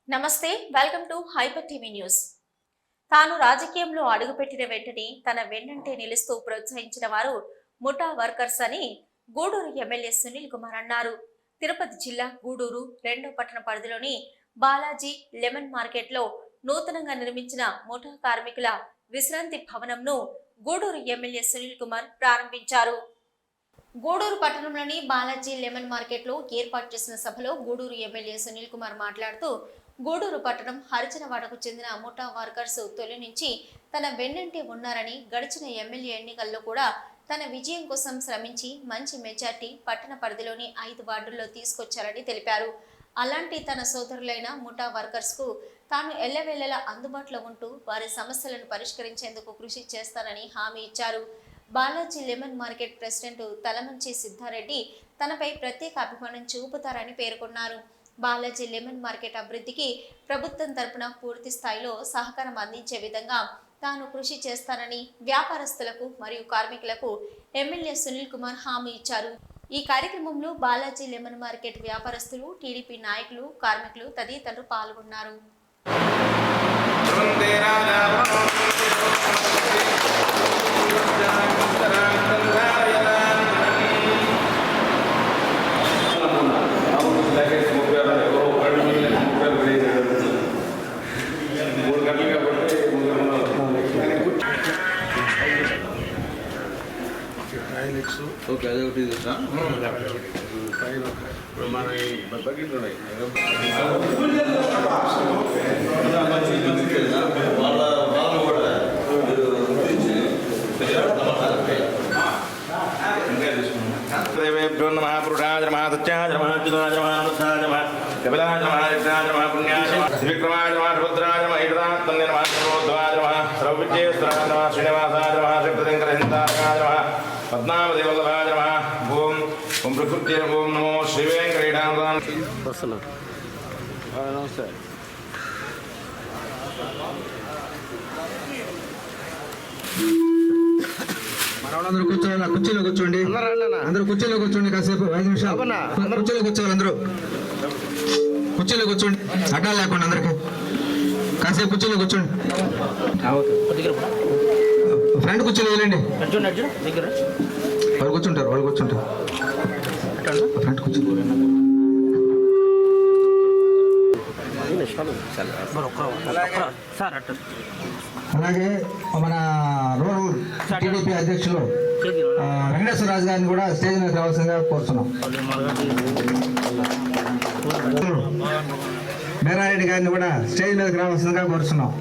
నమస్తే, welcome to hyper TV news. తాను రాజకీయంలో అడుగుపెట్టిన వెంటనే తన వెన్నంటే నిలుస్తూ ప్రోత్సహించిన వారు ముఠా వర్కర్స్ అని గూడూరు ఎమ్మెల్యే సునీల్ కుమార్ అన్నారు. తిరుపతి జిల్లా గూడూరు 2వ పట్టణ పరిధిలోని బాలాజీ లెమన్ మార్కెట్ లో నూతనంగా నిర్మించిన ముఠా కార్మికుల విశ్రాంతి భవనంను గూడూరు ఎమ్మెల్యే సునీల్ కుమార్ ప్రారంభించారు. గూడూరు పట్టణంలోని బాలాజీ లెమన్ మార్కెట్ లో ఏర్పాటు చేసిన సభలో గూడూరు ఎమ్మెల్యే సునీల్ కుమార్ మాట్లాడుతూ, గూడూరు పట్టణం హరిజనవాడకు చెందిన ముఠా వర్కర్స్ తొలి నుంచి తన వెన్నంటే ఉన్నారని, గడిచిన ఎమ్మెల్యే ఎన్నికల్లో కూడా తన విజయం కోసం శ్రమించి మంచి మెజార్టీ పట్టణ పరిధిలోని 5 వార్డుల్లో తీసుకొచ్చారని తెలిపారు. అలాంటి తన సోదరులైన ముఠా వర్కర్స్ కు తాను ఎల్లవేళలా అందుబాటులో ఉంటూ వారి సమస్యలను పరిష్కరించేందుకు కృషి చేస్తానని హామీ ఇచ్చారు. Balaji lemon market president Talamanchi Siddhareddy తనపై ప్రత్యేక అభిమానం చూపుతారని పేర్కొన్నారు. బాలాజీ లెమన్ మార్కెట్ అభివృద్ధికి ప్రభుత్వం తరపున పూర్తి స్థాయిలో సహకారం అందించే విధంగా తాను కృషి చేస్తానని వ్యాపారస్తులకు మరియు కార్మికులకు ఎమ్మెల్యే సునీల్ కుమార్ హామీ ఇచ్చారు. ఈ కార్యక్రమంలో బాలాజీ లెమన్ మార్కెట్ వ్యాపారస్తులు, టీడీపీ నాయకులు, కార్మికులు తదితరులు పాల్గొన్నారు. ఓకే, అదే ఒకటి మన బకెట్ ఉన్నాయి. వాళ్ళు కూడా దేవేభ్యో నమః పురుషాయ నమః సత్యాయ నమః అచ్యుతాయ నమః అనంతాయ నమః కపిలాయ నమః యజ్ఞాయ నమః పుణ్యాయ నమః త్రివిక్రమాయ నమః సుభద్రాయ నమః ఈడదాత్మన్య నమః సర్వోద్భవాయ నమః సర్వవిద్యేశ్వరాయ నమః శ్రీనివాసాయ నమః శ్రీప్రతింకరహితాయ నమః పద్మావదేవల్లభాయ నమః ఓం ఓం ప్రకృత్యై ఓం నమో శ్రీ వెంకటేశాయ. నమస్తే. అందరూ కూర్చోండి, కుర్చీలో కూర్చోండి. అందరూ కుర్చీలో కూర్చోండి. కాసేపు 5 నిమిషాలు కుర్చీలో కూర్చోవాలి. అందరూ కుర్చీలో కూర్చోండి, అడ్డాలు లేకుండా అందరికి. కాసేపు కుర్చీలో కూర్చోండి. ఫ్రంట్ కుర్చీలో వెళ్ళండి. వాళ్ళు కూర్చుంటారు ఫ్రంట్ కూర్చో. అలాగే మన రూరల్ టీడీపీ అధ్యక్షులు వెంకటేశ్వరరాజు గారిని కూడా స్టేజ్ మీద రావాల్సిందిగా కోరుతున్నాం. మేరారెడ్డి గారిని కూడా స్టేజ్ మీదకి రావాల్సిందిగా కోరుతున్నాం.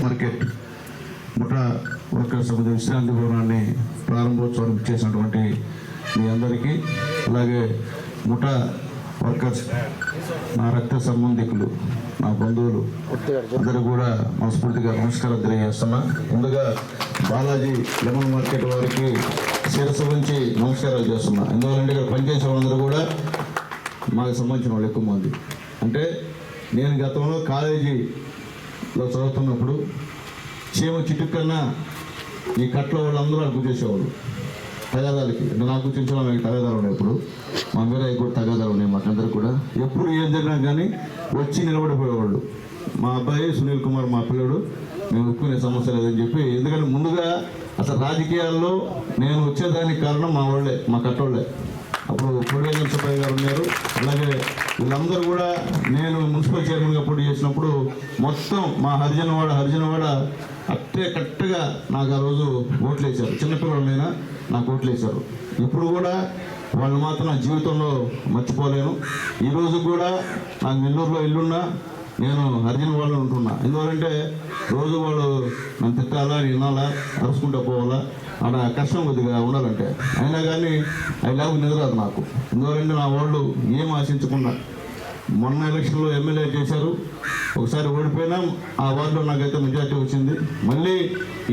మార్కెట్ ముఠా వర్కర్స్ విశ్రాంతి భవనాన్ని ప్రారంభోత్సవం చేసినటువంటి మీ అందరికీ, అలాగే ముఠా వర్కర్స్ నా రక్త సంబంధికులు, నా బంధువులు అందరూ కూడా మనస్ఫూర్తిగా నమస్కారం తెలియజేస్తున్నా. ముందుగా బాలాజీ లెమన్ మార్కెట్ వారికి శిరస్సు నుంచి నమస్కారాలు చేస్తున్నా. ఎందుకంటే ఇక్కడ పనిచేసే వాళ్ళందరూ కూడా మాకు సంబంధించిన వాళ్ళు ఎక్కువ మంది. అంటే నేను గతంలో కాలేజీలో చదువుతున్నప్పుడు చీమ చిట్టు కన్నా ఈ కట్లో వాళ్ళందరూ అడుగు చేసేవాళ్ళు తగాదాలకి. నాకు తెలిసిన మీకు తగాదాలు ఉన్నాయి. ఇప్పుడు మా మీద కూడా తగాదాలు ఉన్నాయి. మాకందరూ కూడా ఎప్పుడు ఏం జరిగినా కానీ వచ్చి నిలబడిపోయేవాళ్ళు. మా అబ్బాయి సునీల్ కుమార్, మా పిల్లడు, మేము ఒప్పుకునే సమస్య లేదని చెప్పి. ఎందుకంటే ముందుగా అసలు రాజకీయాల్లో నేను వచ్చేదానికి కారణం మా వాళ్ళే, మా కట్టోళ్ళే. అప్పుడు పొడివేజన్ సుబ్బయ్య గారు ఉన్నారు. అలాగే వీళ్ళందరూ కూడా నేను మున్సిపల్ చైర్మన్గా పోటీ చేసినప్పుడు మొత్తం మా హరిజనవాడ అట్టే కరెక్ట్గా నాకు ఆ రోజు ఓట్లు వేశారు. చిన్నపిల్లలైనా నాకు ఓట్లు వేశారు. ఇప్పుడు కూడా వాళ్ళు మాత్రం నా జీవితంలో మర్చిపోలేను. ఈరోజు కూడా నాకు నెల్లూరులో ఇల్లున్నా నేను హరిజనవాడలో ఉంటున్నా. ఎందుకంటే రోజు వాళ్ళు నన్ను తిట్టాలా, వినాలా, అరుచుకుంటూ పోవాలా, అక్కడ కష్టం కొద్దిగా ఉండాలంటే. అయినా కానీ అవి లేవు నిద్రరాదు నాకు. ఎందుకంటే నా వాళ్ళు ఏం ఆశించకుండా మొన్న ఎలక్షన్లో ఎమ్మెల్యే చేశారు. ఒకసారి ఓడిపోయినా ఆ వార్డులో నాకైతే మెజార్టీ వచ్చింది. మళ్ళీ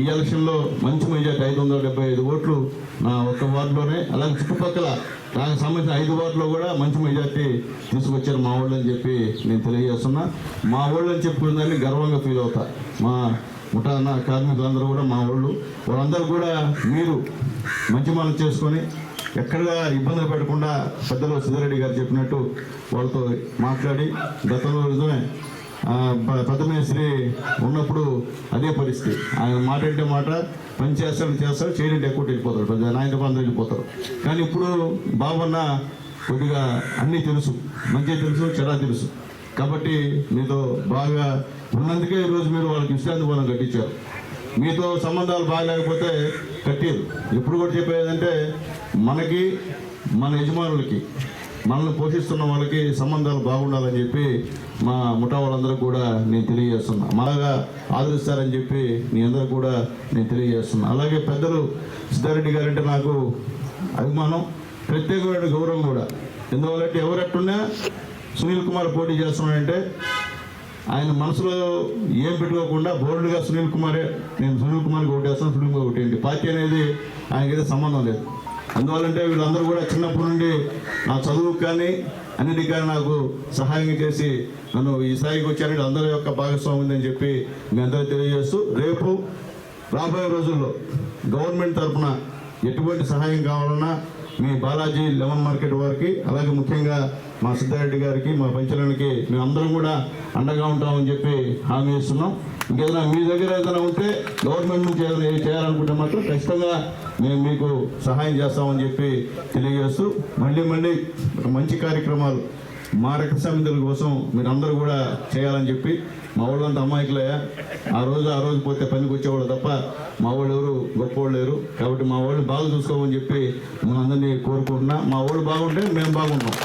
ఈ ఎలక్షన్లో మంచి మెజార్టీ 575 ఓట్లు నా ఒక్క వార్డులోనే. అలాగే చుట్టుపక్కల నాకు సంబంధించిన 5 వార్డులో కూడా మంచి మెజార్టీ తీసుకొచ్చారు మా వాళ్ళు అని చెప్పి నేను తెలియజేస్తున్నా. మా వాళ్ళు అని చెప్పుకునేదాన్ని గర్వంగా ఫీల్ అవుతా. మా ముఠా కార్మికులందరూ కూడా మా వాళ్ళు, వాళ్ళందరూ కూడా మీరు మంచి మనం చేసుకొని ఎక్కడా ఇబ్బందులు పెట్టకుండా పెద్దలు సిద్ధారెడ్డి గారు చెప్పినట్టు వాళ్ళతో మాట్లాడి గతంలో నిజమే పెద్దమేశ్వరి ఉన్నప్పుడు అదే పరిస్థితి. ఆయన మాట అంటే మాట, పని చేస్తాడు చేయడంటే ఎక్కువ వెళ్ళిపోతాడు, పెద్ద నాయన బంధువులు వెళ్ళిపోతారు. కానీ ఇప్పుడు బాబన్న కొద్దిగా అన్నీ తెలుసు, మంచిగా తెలుసు, చెడా తెలుసు. కాబట్టి మీతో బాగా ఉన్నందుకే ఈరోజు మీరు వాళ్ళకి విశ్రాంతి భవనం కట్టించారు. మీతో సంబంధాలు బాగాలేకపోతే కట్టారు. ఎప్పుడు కూడా చెప్పేదంటే మనకి, మన యజమానులకి, మనల్ని పోషిస్తున్న వాళ్ళకి సంబంధాలు బాగుండాలని చెప్పి మా ముఠా వాళ్ళందరూ కూడా నేను తెలియజేస్తున్నా. బాగా ఆదరిస్తారని చెప్పి మీ అందరూ కూడా నేను తెలియజేస్తున్నా. అలాగే పెద్దలు సిద్ధారెడ్డి గారంటే నాకు అభిమానం, ప్రత్యేకమైన గౌరవం కూడా. ఎందువల్లంటే ఎవరెట్టున్నా సునీల్ కుమార్ పోటీ చేస్తున్నాడంటే ఆయన మనసులో ఏం పెట్టుకోకుండా బోర్డుగా సునీల్ కుమారే, నేను సునీల్ కుమార్కి ఓటేస్తాను, సునీల్ కుమార్ ఓటేయండి. పార్టీ అనేది ఆయనకైతే సంబంధం లేదు. అందువల్లంటే వీళ్ళందరూ కూడా చిన్నప్పటి నుండి నా చదువుకు కానీ అన్నిటికీ కానీ నాకు సహాయం చేసి నన్ను ఈ స్థాయికి వచ్చారంటే అందరి యొక్క భాగస్వామ్యం ఉందని చెప్పి మీ అందరూ తెలియజేస్తూ, రేపు రాబోయే రోజుల్లో గవర్నమెంట్ తరఫున ఎటువంటి సహాయం కావాలన్నా మీ బాలాజీ లెమన్ మార్కెట్ వారికి, అలాగే ముఖ్యంగా మా సిద్ధారెడ్డి గారికి, మా పంచలానికి మేమందరం కూడా అండగా ఉంటామని చెప్పి హామీ ఇస్తున్నాం. ఇంకేదైనా మీ దగ్గర ఏదైనా ఉంటే గవర్నమెంట్ నుంచి ఏదైనా చేయాలనుకుంటే మాత్రం ఖచ్చితంగా మేము మీకు సహాయం చేస్తామని చెప్పి తెలియజేస్తూ, మళ్ళీ మంచి కార్యక్రమాలు మా రక్త సమితుల కోసం మీరు అందరూ కూడా చేయాలని చెప్పి, మా వాళ్ళంతా అమాయకులయ్యా, ఆ రోజు పోతే పనికి వచ్చేవాళ్ళు తప్ప మా వాళ్ళు ఎవరు గొప్పవాళ్ళు లేరు. కాబట్టి మా వాళ్ళు బాగా చూసుకోమని చెప్పి మేము అందరినీ కోరుకుంటున్నా. మా వాళ్ళు బాగుంటే మేము బాగుంటాం,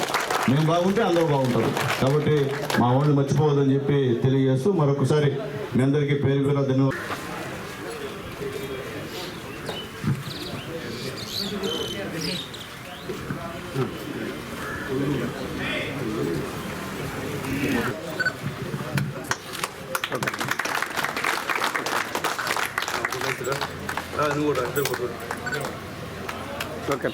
మేము బాగుంటే అందరూ బాగుంటారు. కాబట్టి మా వాళ్ళు మర్చిపోవద్దని చెప్పి తెలియజేస్తూ మరొకసారి మీ అందరికీ పేరు పేరు ధన్యవాదాలు. ఓకే.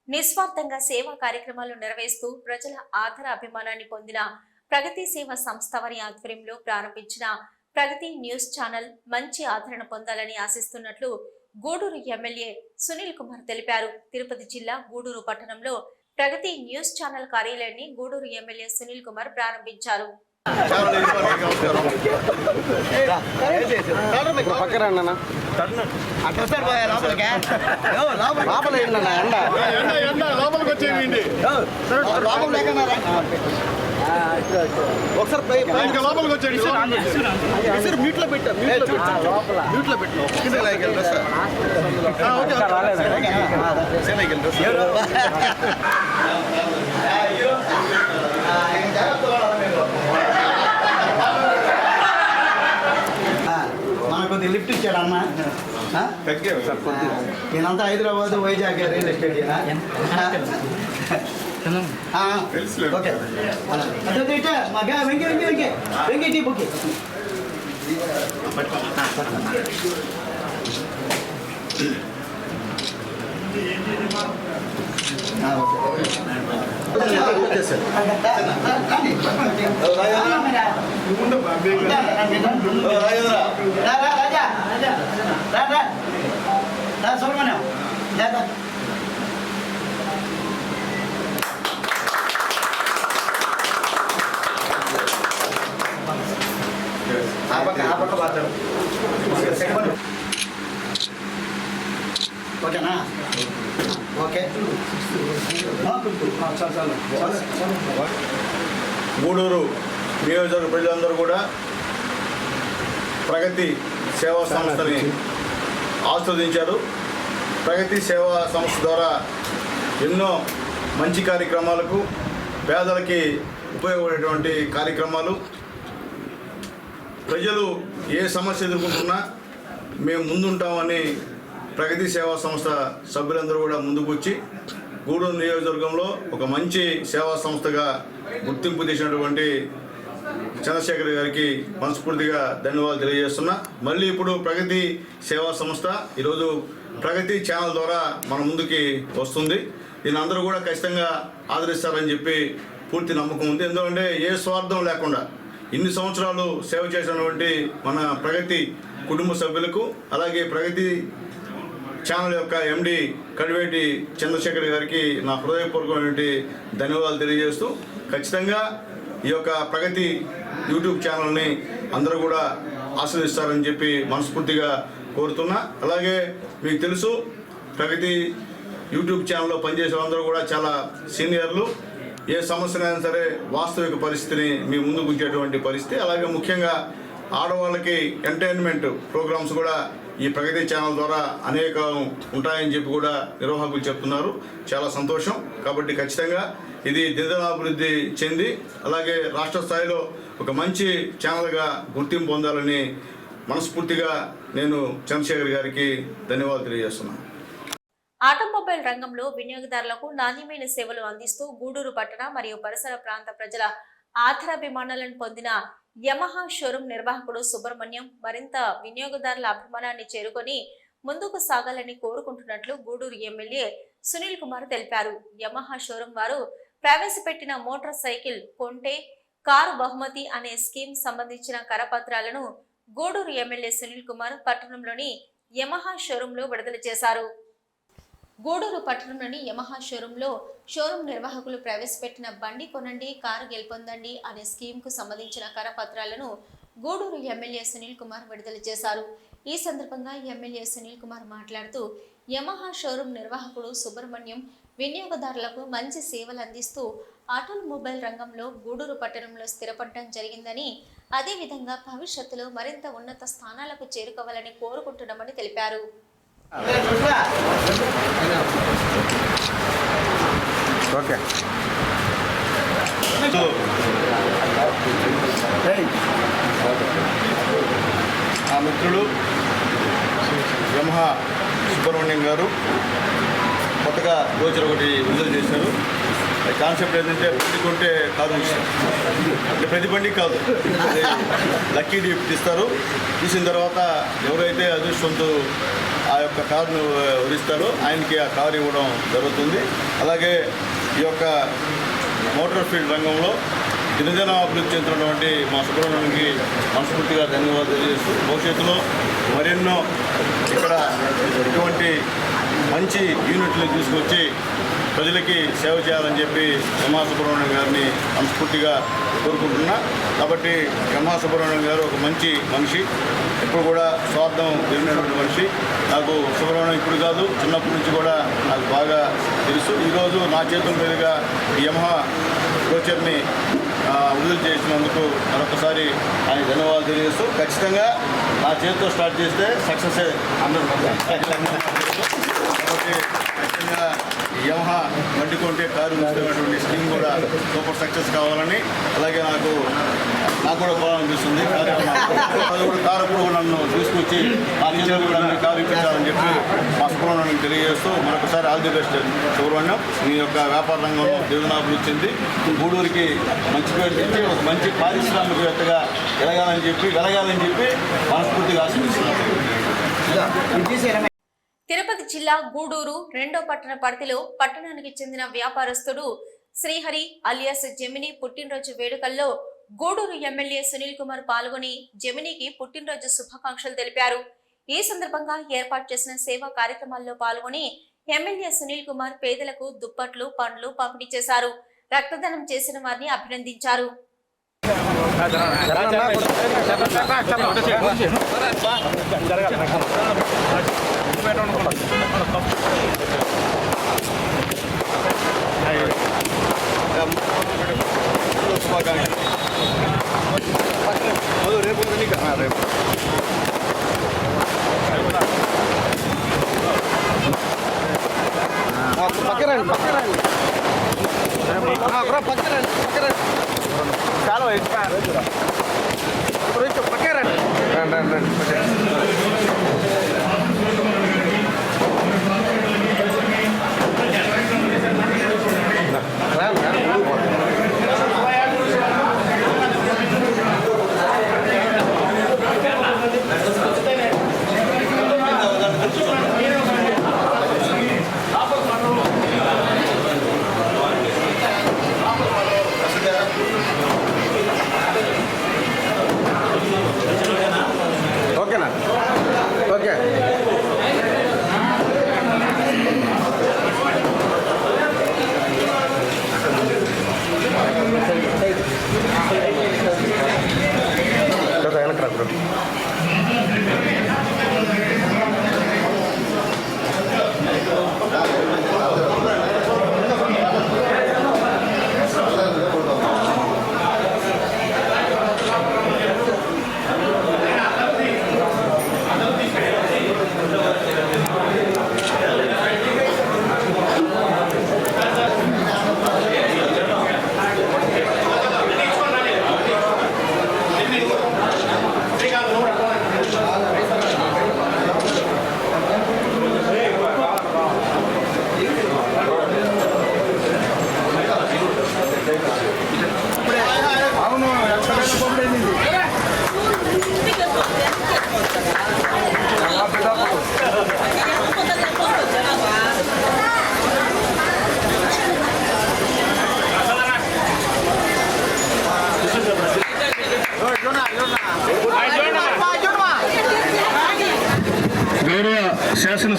నిస్వార్థంగా సేవా కార్యక్రమాలు నిర్వహిస్తూ ప్రజల ఆదర అభిమానాన్ని పొందిన ప్రగతి సేవ సంస్థ వారి ఆధ్వర్యంలో ప్రారంభించిన ప్రగతి న్యూస్ ఛానల్ మంచి ఆదరణ పొందాలని ఆశిస్తున్నట్లు గూడూరు ఎమ్మెల్యే సునీల్ కుమార్ తెలిపారు. తిరుపతి జిల్లా గూడూరు పట్టణంలో ప్రగతి న్యూస్ ఛానల్ కార్యాలయాన్ని గూడూరు ఎమ్మెల్యే సునీల్ కుమార్ ప్రారంభించారు. ఒకసారి లోపలికి వచ్చేది మీట్లో పెట్టారు, మీట్లో మనకు లిఫ్ట్ ఇచ్చాడు అన్న. నేనంతా Hyderabad, Vizag real estate. Okay Venky Venky Venky Venky టీ బుక్. సుబ్రహ్మణ్యం ఓకేనా? ఓకే. గూడూరు నియోజకవర్గ ప్రజలందరూ కూడా ప్రగతి సేవా సంస్థని ఆస్వాదించారు. ప్రగతి సేవా సంస్థ ద్వారా ఎన్నో మంచి కార్యక్రమాలకు, పేదలకి ఉపయోగపడేటువంటి కార్యక్రమాలు, ప్రజలు ఏ సమస్య ఎదుర్కొంటున్నా మేము ముందుంటామని ప్రగతి సేవా సంస్థ సభ్యులందరూ కూడా ముందుకు వచ్చి గూడూరు నియోజకవర్గంలో ఒక మంచి సేవా సంస్థగా గుర్తింపు చేసినటువంటి చంద్రశేఖర్ గారికి మనస్ఫూర్తిగా ధన్యవాదాలు తెలియజేస్తున్నా. మళ్ళీ ఇప్పుడు ప్రగతి సేవా సంస్థ ఈరోజు ప్రగతి ఛానల్ ద్వారా మన ముందుకి వస్తుంది. దీన్ని అందరూ కూడా ఖచ్చితంగా ఆదరిస్తారని చెప్పి పూర్తి నమ్మకం ఉంది. ఎందుకంటే ఏ స్వార్థం లేకుండా ఇన్ని సంవత్సరాలు సేవ చేసినటువంటి మన ప్రగతి కుటుంబ సభ్యులకు, అలాగే ప్రగతి ఛానల్ యొక్క ఎండి కడివేటి చంద్రశేఖర్ గారికి నా హృదయపూర్వకమైనటువంటి ధన్యవాదాలు తెలియజేస్తూ, ఖచ్చితంగా ఈ యొక్క ప్రగతి యూట్యూబ్ ఛానల్ని అందరూ కూడా ఆశీర్వదిస్తారని చెప్పి మనస్ఫూర్తిగా కోరుతున్నా. అలాగే మీకు తెలుసు, ప్రగతి యూట్యూబ్ ఛానల్లో పనిచేసే అందరూ కూడా చాలా సీనియర్లు. ఏ సమస్యనైనా సరే వాస్తవిక పరిస్థితిని మీ ముందుకు ఉంచేటువంటి పరిస్థితి. అలాగే ముఖ్యంగా ఆడవాళ్ళకి ఎంటర్టైన్మెంట్ ప్రోగ్రామ్స్ కూడా ఈ ప్రగతి ఛానల్ ద్వారా అనేకం ఉంటాయని చెప్పి కూడా నిర్వాహకులు చెప్తున్నారు. చాలా సంతోషం. కాబట్టి ఖచ్చితంగా ఇది దినదినాభివృద్ధి చెంది అలాగే రాష్ట్ర స్థాయిలో ఒక మంచి ఛానల్గా గుర్తింపు పొందాలని మనస్ఫూర్తిగా నేను చంద్రశేఖర్ గారికి ధన్యవాదాలు తెలియజేస్తున్నాను. ఆటోమొబైల్ రంగంలో వినియోగదారులకు నాణ్యమైన సేవలు అందిస్తూ గూడూరు పట్టణ మరియు పరిసర ప్రాంత ప్రజల ఆదరాభిమానాలను పొందిన యమహా షోరూం నిర్వాహకుడు సుబ్రహ్మణ్యం మరింత వినియోగదారుల అభిమానాన్ని చేరుకొని ముందుకు సాగాలని కోరుకుంటున్నట్లు గూడూరు ఎమ్మెల్యే సునీల్ కుమార్ తెలిపారు. యమహా షోరూం వారు ప్రవేశపెట్టిన మోటార్ సైకిల్ కొంటే కారు బహుమతి అనే స్కీమ్ సంబంధించిన కరపత్రాలను గూడూరు ఎమ్మెల్యే సునీల్ కుమార్ పట్టణంలోని యమహా షోరూంలో విడుదల చేశారు. గూడూరు పట్టణంలోని యమహా షోరూంలో షోరూం నిర్వాహకులు ప్రవేశపెట్టిన బండి కొనండి కారు గెలుపొందండి అనే స్కీమ్కు సంబంధించిన కరపత్రాలను గూడూరు ఎమ్మెల్యే సునీల్ కుమార్ విడుదల చేశారు. ఈ సందర్భంగా ఎమ్మెల్యే సునీల్ కుమార్ మాట్లాడుతూ యమహా షోరూం నిర్వాహకుడు సుబ్రహ్మణ్యం వినియోగదారులకు మంచి సేవలు అందిస్తూ ఆటోమొబైల్ రంగంలో గూడూరు పట్టణంలో స్థిరపడటం జరిగిందని, అదేవిధంగా భవిష్యత్తులో మరింత ఉన్నత స్థానాలకు చేరుకోవాలని కోరుకుంటున్నామని తెలిపారు. ఓకే. ఆ మిత్రులు యమహా సుబ్రహ్మణ్యం గారు కొత్తగా గోచర్ ఒకటి విడుదల చేశారు. కాన్సెప్ట్ ఏంటంటే బండి కొంటే కారు అంటే ప్రతి బండికి కాదు, లక్కీ డీప్ తీస్తారు. తీసిన తర్వాత ఎవరైతే అదృష్టవంతులు ఆ యొక్క కారును వరిస్తారో ఆయనకి ఆ కారు ఇవ్వడం జరుగుతుంది. అలాగే ఈ యొక్క మోటార్ ఫీల్డ్ రంగంలో దినదిన అభివృద్ధి చెందుతున్నటువంటి మా సుబ్రహ్మణ్యానికి మనస్ఫూర్తిగా ధన్యవాదాలు తెలియజేస్తూ, భవిష్యత్తులో మరెన్నో ఇక్కడ ఇటువంటి మంచి యూనిట్లు తీసుకొచ్చి ప్రజలకి సేవ చేయాలని చెప్పి యమహా సుబ్రహ్మణ్యం గారిని మనస్ఫూర్తిగా కోరుకుంటున్నా. కాబట్టి యమహా సుబ్రహ్మణ్యం గారు ఒక మంచి మనిషి, ఎప్పుడు కూడా స్వార్థం జరిగినటువంటి మనిషి. నాకు సుబ్రహ్మణ్యం ఇప్పుడు కాదు, చిన్నప్పటి నుంచి కూడా నాకు బాగా తెలుసు. ఈరోజు నా చేతుల మీదుగా ఈ యమహా గోచర్ని విడుదల చేసినందుకు మరొకసారి ఆయన ధన్యవాదాలు తెలియజేస్తూ, ఖచ్చితంగా నా చేతితో స్టార్ట్ చేస్తే సక్సెస్ అందరూ. కాబట్టి ఖచ్చితంగా యమహా బండి కొంటే కారు ఇస్తున్నటువంటి స్కీమ్ కూడా సూపర్ సక్సెస్ కావాలని, అలాగే నాకు కూడా పోవాలనిపిస్తుంది. కారు కూడా నన్ను తీసుకొచ్చి ఆ టీచర్ కూడా కారు ఇప్పించాలని చెప్పి మా సుబ్రహ్మణ్యానికి తెలియజేస్తూ మరొకసారి ఆల్ ది బెస్ట్ సుబ్రహ్మణ్యం. మీ యొక్క వ్యాపార రంగంలో దినదినాభివృద్ధి చెంది గూడూరుకి మంచి పేరు తెచ్చి ఒక మంచి పారిశ్రామికవేత్తగా వెలగాలని చెప్పి మనస్ఫూర్తిగా ఆశీర్వదిస్తున్నాను. తిరుపతి జిల్లా గూడూరు 2వ పట్టణ పరిధిలో పట్టణానికి చెందిన వ్యాపారస్తుడు శ్రీహరి అలియాస్ జెమిని పుట్టినరోజు వేడుకల్లో గూడూరు ఎమ్మెల్యే సునీల్ కుమార్ పాల్గొని జెమినికి పుట్టినరోజు శుభాకాంక్షలు తెలిపారు. ఈ సందర్భంగా ఏర్పాటు చేసిన సేవా కార్యక్రమాల్లో పాల్గొని ఎమ్మెల్యే సునీల్ కుమార్ పేదలకు దుప్పట్లు, పండ్లు పంపిణీ చేశారు. రక్తదానం చేసిన వారిని అభినందించారు. రేపు చాలా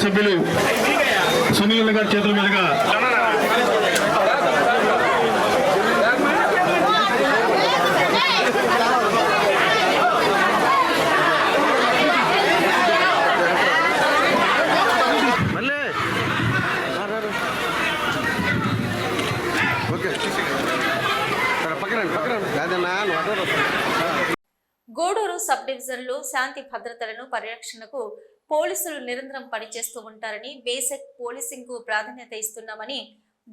సభ్యులు సునీల్ గారి చేతుల మీదుగా గూడూరు సబ్ డివిజన్లో శాంతి భద్రతలను పరిరక్షణకు పోలీసులు నిరంతరం పనిచేస్తూ ఉంటారని బేసిక్ పోలీసింగ్ కు ప్రాధాన్యత ఇస్తున్నామని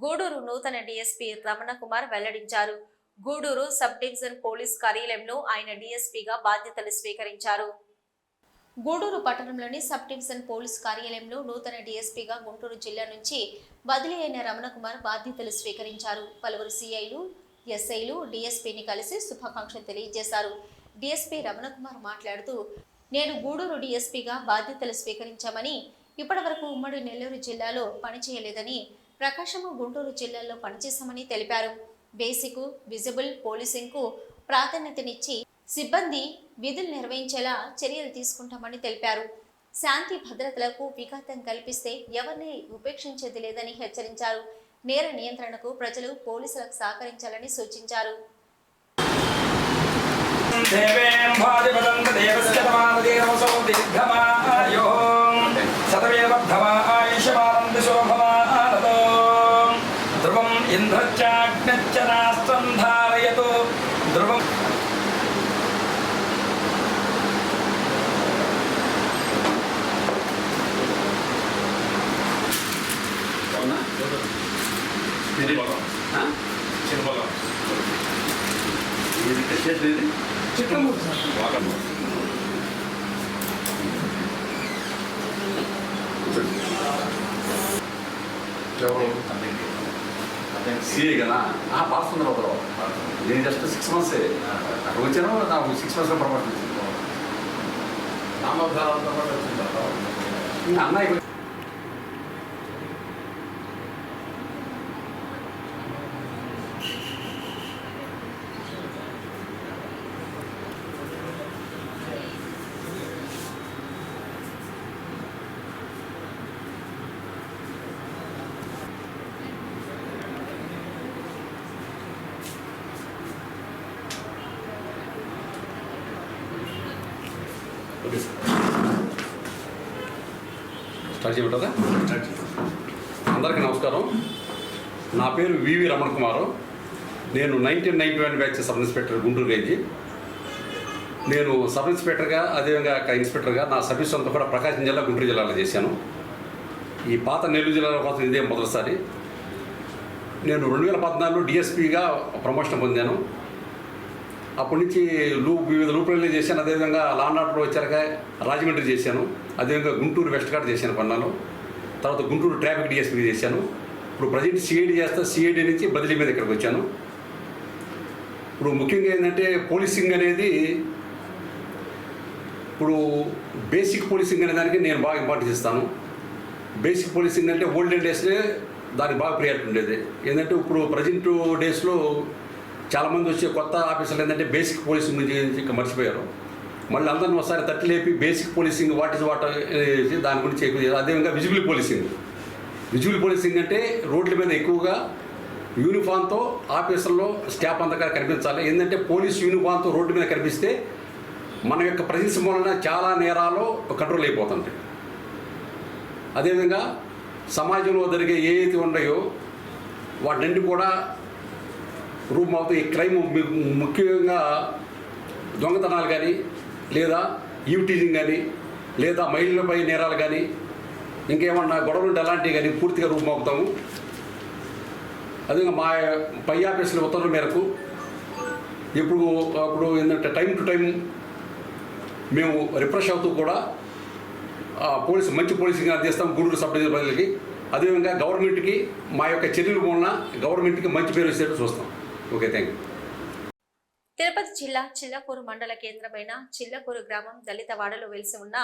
గూడూరు నూతన డీఎస్పీ రమణ కుమార్ వెల్లడించారు. గూడూరు సబ్ డివిజన్ పోలీస్ కార్యాలయంలో ఆయన డీఎస్పీగా బాధ్యతలు స్వీకరించారు. గూడూరు పట్టణంలోని సబ్ డివిజన్ పోలీస్ కార్యాలయంలో నూతన డీఎస్పీగా గుంటూరు జిల్లా నుంచి బదిలీ అయిన రమణ కుమార్ బాధ్యతలు స్వీకరించారు. పలువురు సిఐలు, ఎస్ఐలు డీఎస్పీని కలిసి శుభాకాంక్షలు తెలియజేశారు. డీఎస్పీ రమణ కుమార్ మాట్లాడుతూ, నేను గూడూరు డీఎస్పీగా బాధ్యతలు స్వీకరించామని, ఇప్పటి వరకు ఉమ్మడి నెల్లూరు జిల్లాలో పనిచేయలేదని, ప్రకాశం, గుంటూరు జిల్లాల్లో పనిచేశామని తెలిపారు. బేసిక్ విజిబుల్ పోలీసింగ్ కు ప్రాధాన్యతనిచ్చి సిబ్బంది విధులు నిర్వహించేలా చర్యలు తీసుకుంటామని తెలిపారు. శాంతి భద్రతలకు విఘాతం కల్పిస్తే ఎవరిని ఉపేక్షించేది లేదని హెచ్చరించారు. నేర నియంత్రణకు ప్రజలు పోలీసులకు సహకరించాలని సూచించారు. సిఏ కదా పాస్తుంది ఒకరు నేను జస్ట్ 6 months అక్కడ వచ్చాను. నాకు 6 months ప్రమోషన్ వచ్చింది. అన్నయ్య స్టార్ట్ చేయమంటారా? అందరికీ నమస్కారం. నా పేరు వివి రమణ కుమారు. నేను 1991 batch sub inspector Guntur range. నేను సబ్ ఇన్స్పెక్టర్గా, అదేవిధంగా ఇన్స్పెక్టర్గా నా సర్వీస్ అంతా కూడా ప్రకాశం జిల్లా, గుంటూరు జిల్లాలో చేశాను. ఈ పాత నెల్లూరు జిల్లాలో కోసం ఇదే మొదటిసారి. నేను 2014లో డిఎస్పీగా ప్రమోషన్ పొందాను. అప్పటి నుంచి వివిధ లూపులన్నీ చేశాను. అదేవిధంగా లాండ్ ఆర్డర్లో వచ్చాక రాజమండ్రి చేశాను. అదేవిధంగా గుంటూరు వెస్ట్ కార్డ్ చేశాను కొన్నాను. తర్వాత గుంటూరు ట్రాఫిక్ డిఎస్పీ చేశాను. ఇప్పుడు ప్రజెంట్ సిఐడి చేస్తా. సిఐడి నుంచి బదిలీ మీద ఇక్కడికి వచ్చాను. ఇప్పుడు ముఖ్యంగా ఏంటంటే పోలీసింగ్ అనేది, ఇప్పుడు బేసిక్ పోలీసింగ్ అనే దానికి నేను బాగా ఇంపార్టెన్స్ ఇస్తాను. బేసిక్ పోలీసింగ్ అంటే ఓల్డెన్ డేస్లో దానికి బాగా ప్రియారిటీ ఉండేది. ఏంటంటే ఇప్పుడు ప్రజెంట్ డేస్లో చాలామంది వచ్చే కొత్త ఆఫీసర్లు ఏంటంటే బేసిక్ పోలీసింగ్ నుంచి ఇంకా మర్చిపోయారు. మళ్ళీ అందరిని ఒకసారి తట్టి లేపి బేసిక్ పోలీసింగ్ వాట్ దాని గురించి ఎక్కువ. అదేవిధంగా విజిబుల్ పోలీసింగ్. విజిబుల్ పోలీసింగ్ అంటే రోడ్ల మీద ఎక్కువగా యూనిఫామ్తో ఆఫీసర్లో స్టాఫ్ అంతా కనిపించాలి. ఏంటంటే పోలీస్ యూనిఫామ్తో రోడ్డు మీద కనిపిస్తే మన యొక్క ప్రజెన్స్ వలన చాలా నేరాలు కంట్రోల్ అయిపోతుంటాయి. అదేవిధంగా సమాజంలో జరిగే ఏవైతే ఉన్నాయో వాటిని కూడా రూమ్ అవుతాయి. క్రైమ్ ముఖ్యంగా దొంగతనాలు కానీ, లేదా ఈవ్టీజింగ్ కానీ, లేదా మహిళలపై నేరాలు కానీ, ఇంకేమన్నా గొడవలు ఉంటే అలాంటివి కానీ పూర్తిగా రూమ్ అవుతాము. అదేవిధంగా మా పై ఆఫీసుల ఉత్తర్వుల మేరకు అప్పుడు ఏంటంటే టైం టు టైం మేము రిఫ్రెష్ అవుతూ కూడా మంచి పోలీసింగ్ అందిస్తాం గూడూరు సబ్ డివిజన్ ప్రజలకి. అదేవిధంగా గవర్నమెంట్కి మా యొక్క చర్యలు వలన గవర్నమెంట్కి మంచి పేరు వచ్చేట్టు చూస్తాం. Okay, thank you. తిరుపతి జిల్లా చిల్లకూరు మండల కేంద్రమైన చిల్లకూరు గ్రామం దళితవాడలో వెలిసి ఉన్న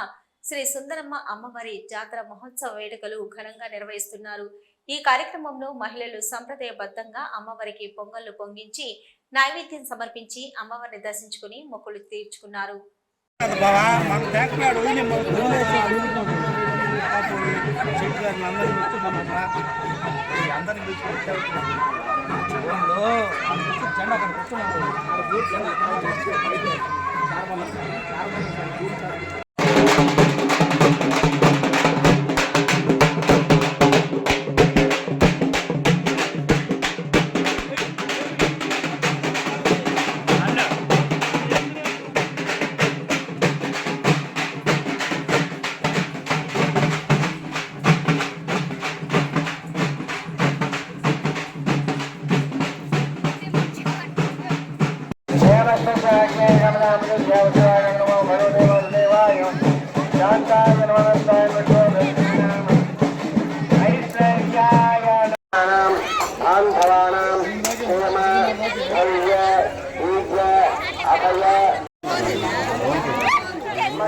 శ్రీ సుందరమ్మ అమ్మవారి జాతర మహోత్సవ వేడుకలు ఘనంగా నిర్వహిస్తున్నారు. ఈ కార్యక్రమంలో మహిళలు సంప్రదాయబద్ధంగా అమ్మవారికి పొంగళ్లు పొంగించి నైవేద్యం సమర్పించి అమ్మవారిని దర్శించుకుని మొక్కులు తీర్చుకున్నారు. చెట్టు గారిని అందరినీ పిలుచుకున్నామన్నా అందరినీ పిలుచుకుంటే జెండా అక్కడ కూర్చున్నాము జెండా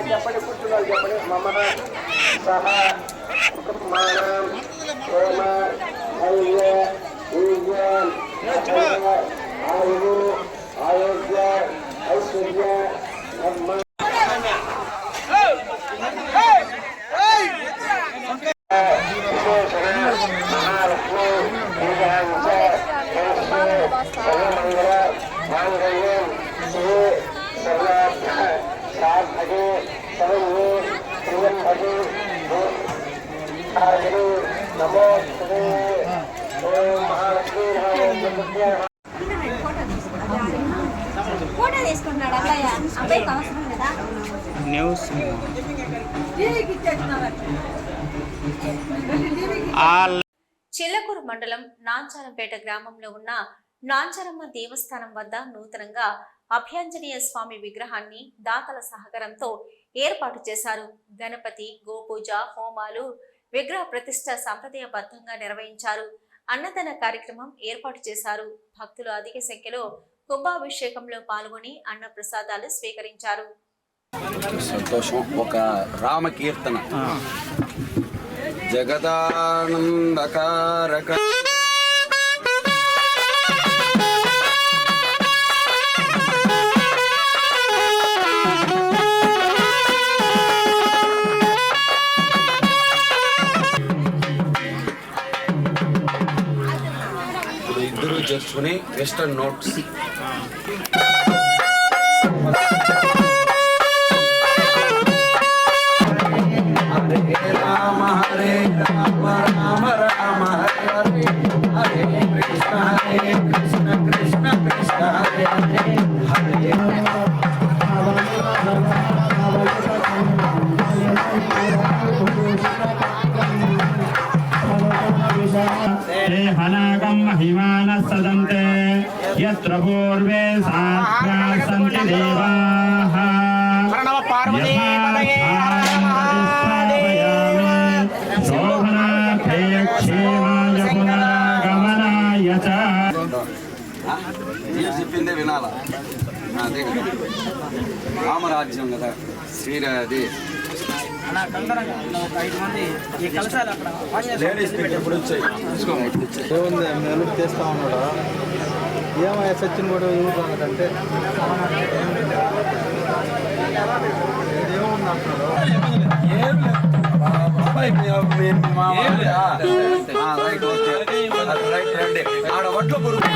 చెప్పండి కూర్చున్నారు చెప్పండి మమ సహ కుమారం ప్రేమ ధైర్య ఆయువు ఆరోగ్య ఐశ్వర్య ధర్మ మహాలక్ష్మి సర్వమంగళ మాంగళ్యం శివే సర్వార్థ సాధకే శరణ్యే ప్రియంబకే నమో ఓం మహాలక్ష్మీ ఫోటో తీసుకుంటున్నాడు అబ్బాయి అబ్బాయికి అవసరం కదా న్యూస్ చిల్లకూరు మండలం నాంచారంపేట గ్రామంలో ఉన్న నాంచారమ్మ దేవస్థానం వద్ద నూతనంగా అభ్యంజనేయ స్వామి విగ్రహాన్ని దాతల సహకారంతో ఏర్పాటు చేశారు. గణపతి గోపూజ హోమాలు విగ్రహ ప్రతిష్ట సంప్రదాయబద్ధంగా నిర్వహించారు. అన్నదాన కార్యక్రమం ఏర్పాటు చేశారు. భక్తులు అధిక సంఖ్యలో కుంభాభిషేకంలో పాల్గొని అన్న ప్రసాదాలు స్వీకరించారు. సంతోషం. ఒక రామకీర్తన జగదానందకారక ఇప్పుడు ఇద్దరు చేసుకుని వెస్టర్న్ నోట్స్ రామ హరే రామ రామ రామ హరే హరే హరే కృష్ణ కృష్ణ కృష్ణ హరే హరే హరే హనాగం మహిమాన సదంతే యత్ర పూర్వే సాక్షాత్ సంతి దేవాః చెప్పిందే వినాలా. అదే కదా రామరాజ్యం కదా శ్రీరాది లేడీస్ ఎప్పుడు వచ్చాయి ఏముంది నెలకు తీస్తా ఉన్నాడా ఏమయ్యా సచిన్ కూడా ఊరు అన్నదంటే రైట్ రండి ఆడ ఒడ్ల పురుగు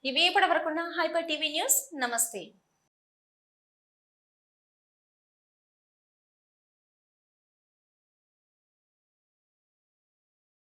ఇవి ఇప్పటి వరకున్న హైపర్ టీవీ న్యూస్. నమస్తే.